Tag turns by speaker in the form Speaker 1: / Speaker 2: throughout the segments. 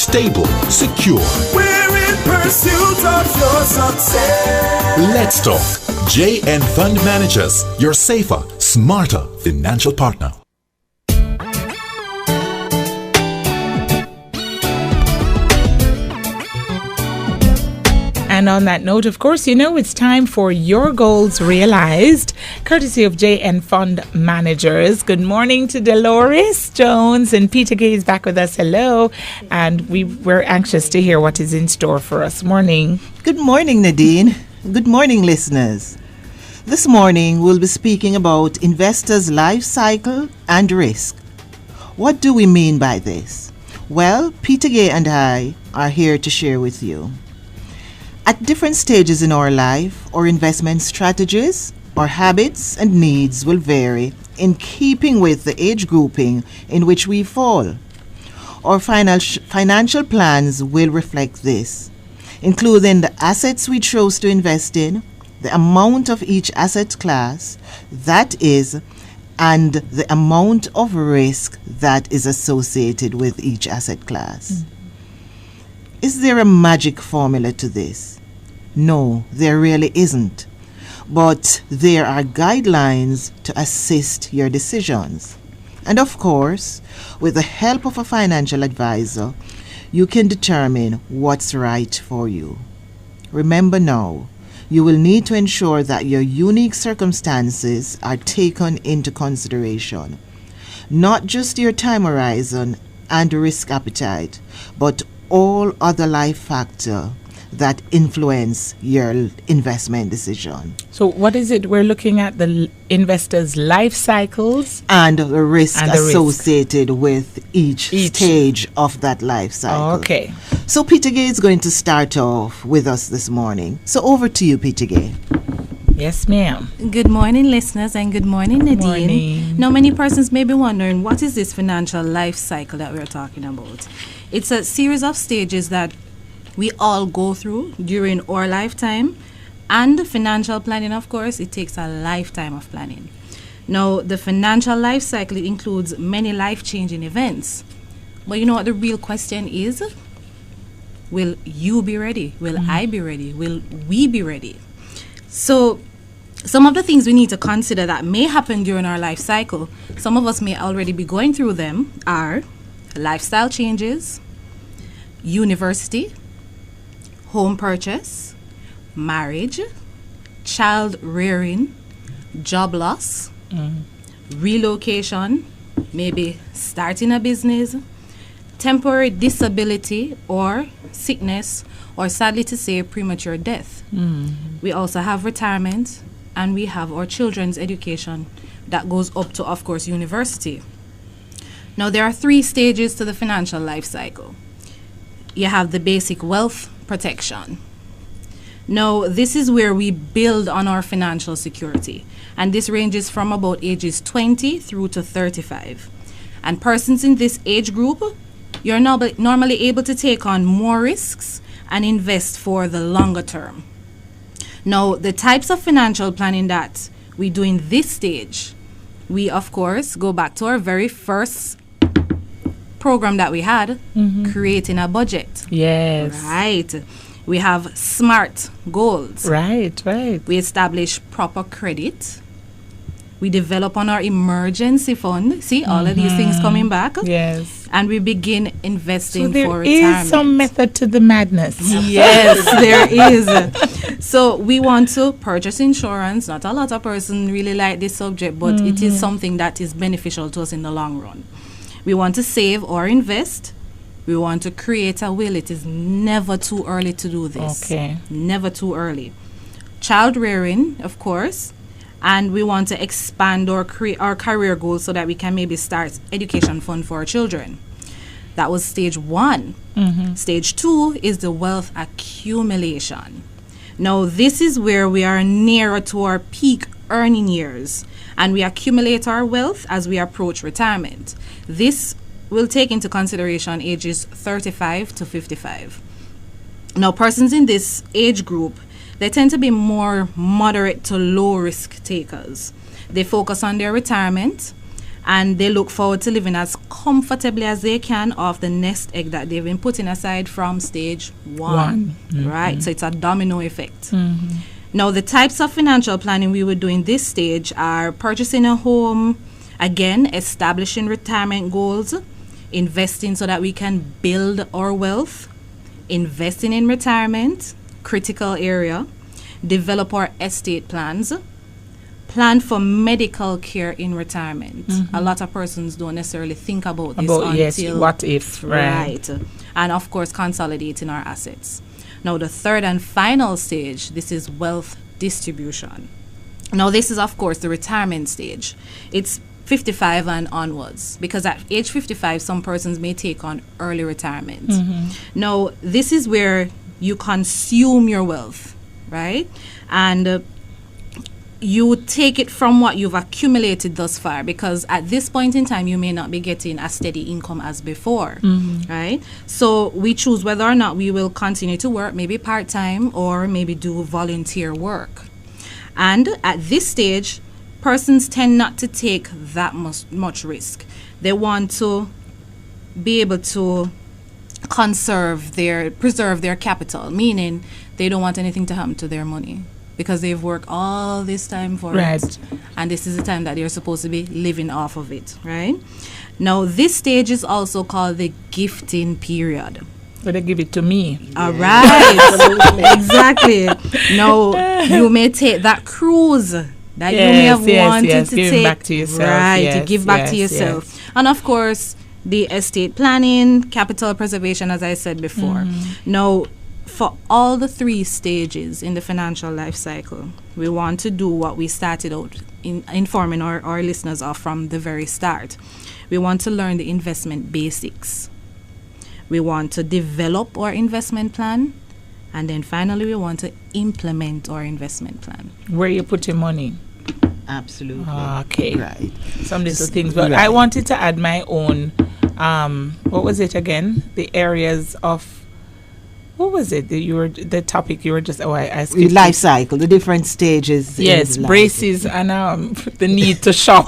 Speaker 1: stable, secure.
Speaker 2: We're in pursuit of your success.
Speaker 1: Let's talk. JN Fund Managers, your safer, smarter financial partner.
Speaker 3: And on that note, of course, it's time for Your Goals Realized, courtesy of JN Fund Managers. Good morning to Dolores Jones, and Peter Gay is back with us. Hello. And we're anxious to hear what is in store for us. Morning.
Speaker 4: Good morning, Nadine. Good morning, listeners. This morning, we'll be speaking about investors' life cycle and risk. What do we mean by this? Well, Peter Gay and I are here to share with you. At different stages in our life, our investment strategies, our habits and needs will vary in keeping with the age grouping in which we fall. Our financial plans will reflect this, including the assets we chose to invest in, the amount of each asset class, that is, and the amount of risk that is associated with each asset class. Is there a magic formula to this? No, there really isn't. But there are guidelines to assist your decisions. And of course, with the help of a financial advisor, you can determine what's right for you. Remember now, you will need to ensure that your unique circumstances are taken into consideration. Not just your time horizon and risk appetite, but all other life factors that influence your investment decision.
Speaker 3: So what is it? We're looking at the investors' life cycles
Speaker 4: and the risk associated with each stage of that life cycle.
Speaker 3: Okay.
Speaker 4: So Peter Gay is going to start off with us this morning. So over to you, Peter Gay.
Speaker 3: Yes, ma'am.
Speaker 5: Good morning, listeners, and good morning, Nadine.
Speaker 3: Morning.
Speaker 5: Now, many persons may be wondering, what is this financial life cycle that we're talking about? It's a series of stages that we all go through during our lifetime, and financial planning, of course, it takes a lifetime of planning. Now, the financial life cycle includes many life-changing events. But you know what the real question is? Will you be ready? Will I be ready? Will we be ready? So, some of the things we need to consider that may happen during our life cycle, some of us may already be going through them, are lifestyle changes, university, home purchase, marriage, child rearing, job loss, relocation, maybe starting a business, temporary disability or sickness, or sadly to say, premature death. We also have retirement, and we have our children's education that goes up to, of course, university. Now, there are 3 stages to the financial life cycle. You have the basic wealth protection. Now, this is where we build on our financial security, and this ranges from about ages 20 through to 35. And persons in this age group, you're normally able to take on more risks and invest for the longer term. Now, the types of financial planning that we do in this stage, we, of course, go back to our very first program that we had, creating a budget.
Speaker 3: Yes.
Speaker 5: Right. We have SMART goals.
Speaker 3: Right.
Speaker 5: We establish proper credit. We develop on our emergency fund. See, all of these things coming back.
Speaker 3: Yes.
Speaker 5: And we begin investing for retirement.
Speaker 3: There is some method to the madness.
Speaker 5: Yes, there is. So we want to purchase insurance. Not a lot of persons really like this subject, but it is something that is beneficial to us in the long run. We want to save or invest. We want to create a will. It is never too early to do this.
Speaker 3: Okay.
Speaker 5: Never too early. Child rearing, of course. And we want to expand our career goals so that we can maybe start education fund for our children. That was stage 1. Stage 2 is the wealth accumulation. Now, this is where we are nearer to our peak earning years, and we accumulate our wealth as we approach retirement. This will take into consideration ages 35 to 55. Now, persons in this age group, they tend to be more moderate to low risk takers. They focus on their retirement, and they look forward to living as comfortably as they can off the nest egg that they've been putting aside from stage one. Right? So it's a domino effect. Now, the types of financial planning we would do in this stage are purchasing a home, again, establishing retirement goals, investing so that we can build our wealth, investing in retirement, critical area, develop our estate plans, plan for medical care in retirement. A lot of persons don't necessarily think about this until
Speaker 3: yes, what if, right?
Speaker 5: And of course, consolidating our assets. Now, the third and final stage, this is wealth distribution. Now, this is, of course, the retirement stage. It's 55 and onwards, because at age 55, some persons may take on early retirement. Now, this is where you consume your wealth, right? And you take it from what you've accumulated thus far, because at this point in time you may not be getting a steady income as before, right? So we choose whether or not we will continue to work, maybe part-time or maybe do volunteer work. And at this stage, persons tend not to take that much risk. They want to be able to preserve their capital, meaning they don't want anything to happen to their money, because they've worked all this time for it, and this is the time that they're supposed to be living off of it, right? Now, this stage is also called the gifting period.
Speaker 3: But they give it to me.
Speaker 5: All right. Exactly. Now, you may take that cruise that you may have wanted to
Speaker 3: give
Speaker 5: take.
Speaker 3: Back to yourself.
Speaker 5: Right, to give back to yourself. And of course, the estate planning, capital preservation, as I said before. Now, for all the three stages in the financial life cycle, we want to do what we started out in informing our listeners of from the very start. We want to learn the investment basics. We want to develop our investment plan. And then finally, we want to implement our investment plan.
Speaker 3: Where you put your money.
Speaker 4: Absolutely.
Speaker 3: Okay.
Speaker 4: Right.
Speaker 3: Some little things. But I wanted to add my own, what was it again? The areas of, what was it? The topic you were just, I skipped
Speaker 4: life cycle, the different stages.
Speaker 3: Yes,
Speaker 4: in life.
Speaker 3: braces and the need to shop.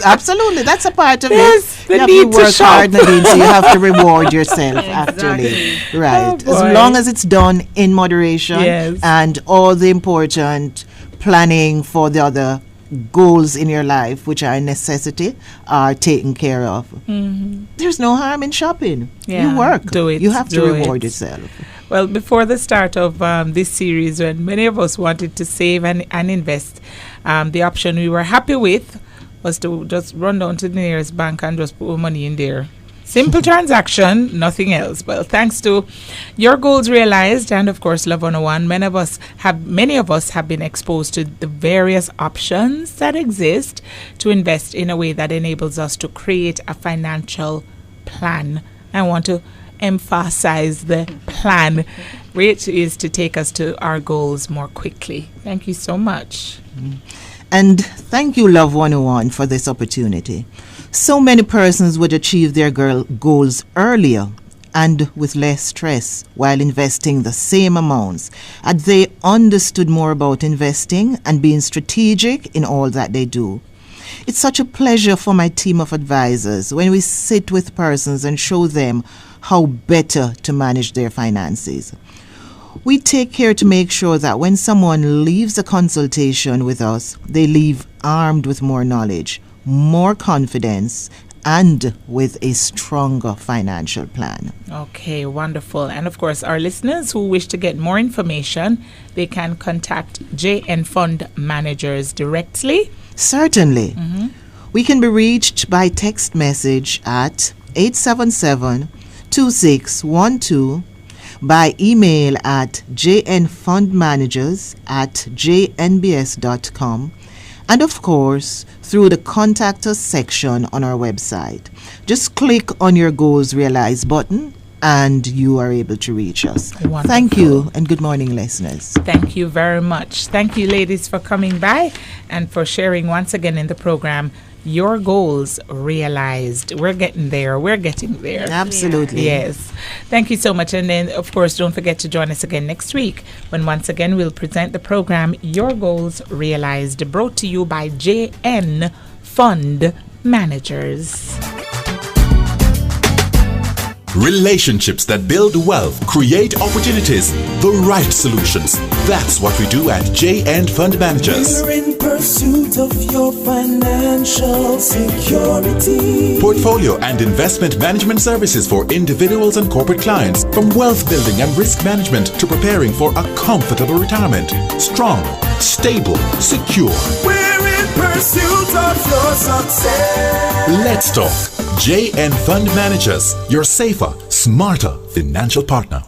Speaker 4: Absolutely. That's a part of
Speaker 3: Yes,
Speaker 4: it.
Speaker 3: the
Speaker 4: You have
Speaker 3: need
Speaker 4: to
Speaker 3: to
Speaker 4: work
Speaker 3: shop.
Speaker 4: hard, Nadine, so you have to reward yourself,
Speaker 5: Exactly.
Speaker 4: actually. Right.
Speaker 3: Oh, boy.
Speaker 4: As long as it's done in moderation,
Speaker 3: Yes.
Speaker 4: and all the important planning for the other goals in your life, which are a necessity, are taken care of. There's no harm in shopping.
Speaker 3: Yeah,
Speaker 4: You work.
Speaker 3: do it,
Speaker 4: You have to
Speaker 3: do
Speaker 4: reward
Speaker 3: it.
Speaker 4: yourself.
Speaker 3: Well, before the start of this series, when many of us wanted to save and invest, the option we were happy with was to just run down to the nearest bank and just put money in there. Simple transaction, nothing else. Well, thanks to Your Goals Realized and, of course, Love 101, many of us have been exposed to the various options that exist to invest in a way that enables us to create a financial plan. I want to emphasize the plan, which is to take us to our goals more quickly. Thank you so much.
Speaker 4: And thank you, Love 101, for this opportunity. So many persons would achieve their goals earlier and with less stress while investing the same amounts, and they understood more about investing and being strategic in all that they do. It's such a pleasure for my team of advisors when we sit with persons and show them how better to manage their finances. We take care to make sure that when someone leaves a consultation with us, they leave armed with more knowledge, more confidence, and with a stronger financial plan.
Speaker 3: Okay, wonderful. And of course, our listeners who wish to get more information, they can contact JN Fund Managers directly.
Speaker 4: Certainly. We can be reached by text message at 877-2612, by email at jnfundmanagers@jnbs.com, and of course through the Contact Us section on our website. Just click on your Goals Realized button and you are able to reach us.
Speaker 3: Wonderful.
Speaker 4: Thank you and good morning, listeners.
Speaker 3: Thank you very much. Thank you, ladies, for coming by and for sharing once again in the program Your Goals Realized. We're getting there.
Speaker 4: Absolutely.
Speaker 3: Yes. Thank you so much. And then, of course, don't forget to join us again next week when once again we'll present the program Your Goals Realized, brought to you by JN Fund Managers.
Speaker 1: Relationships that build wealth, create opportunities, the right solutions. That's what we do at JN Fund Managers.
Speaker 2: We're in pursuit of your financial security.
Speaker 1: Portfolio and investment management services for individuals and corporate clients, from wealth building and risk management to preparing for a comfortable retirement. Strong, stable, secure.
Speaker 2: We're in pursuit of your success.
Speaker 1: Let's talk. JN Fund Managers, your safer, smarter financial partner.